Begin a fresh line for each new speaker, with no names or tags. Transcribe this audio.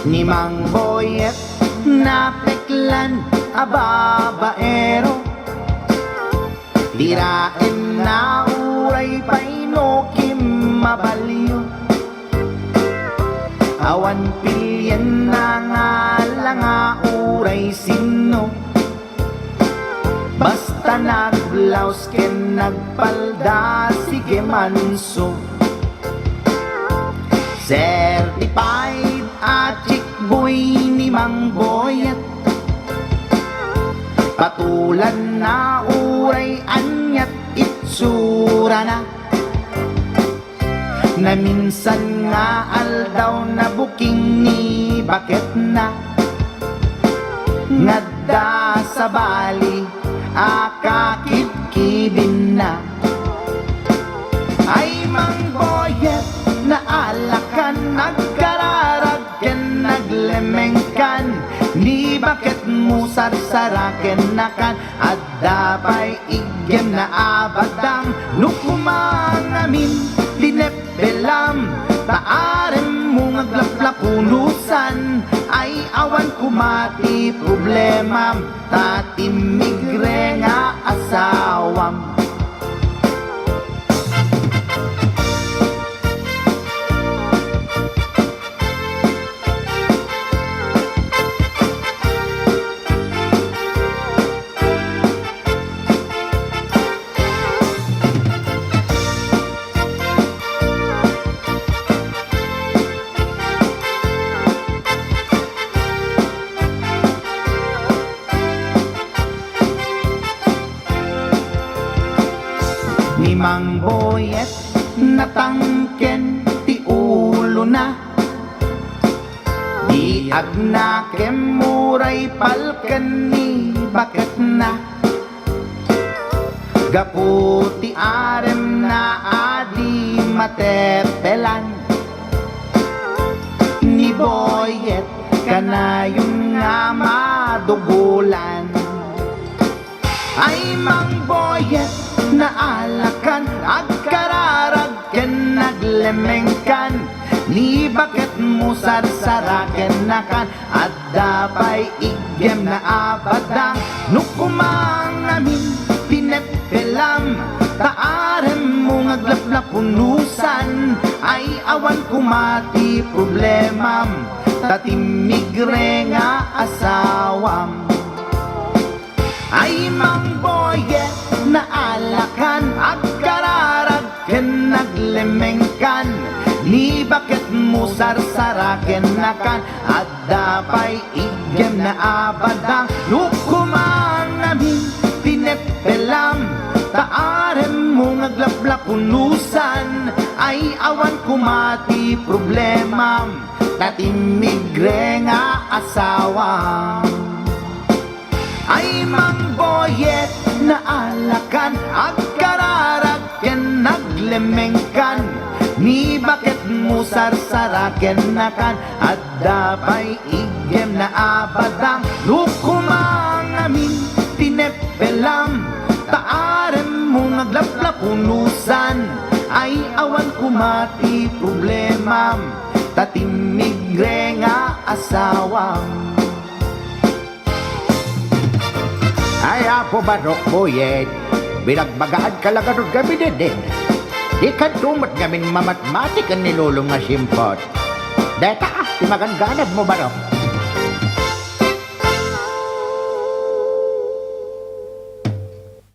Ni Mang Boyet na peklan a babaero, tirain na uray painokim mabaliw. Awan pilyen na nga langa uray sino, basta nagblaus ken nagpalda sige manso. Certified a chick boy ni Mang Boyet, patulan na uray anyat itsura na, na minsan nga aldaw na buking ni bakit na, ngadda sa bali akakit-kibin na. Ay Mang Boyet na alakan, nagkararag ken naglemengkan, ni bakit mo sarsaraken nakan, at dapay igem na abadang nukumangamin linepelam, taarem mo ngaglaplapunusan, ay awan kumati problemam, tatimigre nga asawam. Ni Mang Boyet natangken ti ulo na, di agnakem muray palken ni bakit na, gaputi arem na adi matepelan. Ni Boyet kanayong nga madugulan. Ay Mang Boyet na alakan, agkararag ken naglemengkan, ni bakit mo sarsaraken nakan, at dapay igem na abadang nukumangamin pinepelam, taarem mo ngaglaplapunusan, ay awan kumati problemam, tatimigre nga asawam. Ay Mang Boyet na alakan, agkararag ken naglemengkan, ni bakit mo sarsaraken nakan, at dapay igem na abadang nukumangamin pinepelam, taarem mo ngaglaplapunusan, ay awan kumati problemam, tatimigre nga asawam. Ay Mang Boyet na alakan, agkararag ken naglemengkan, ni bakit mo sarsaraken nakan, at dapay igem na abadang nukumangamin pinepelam, taarem mo ngaglaplapunusan, ay awan kumati problemam, tatimigre nga asawam.
Ay apo Barok Boyet, binagbagaan ka lang anong gabi din. Di ka tumat gamin mamatmatik ang nilulong nga simpot. Deta, timagan ganad mo Barok.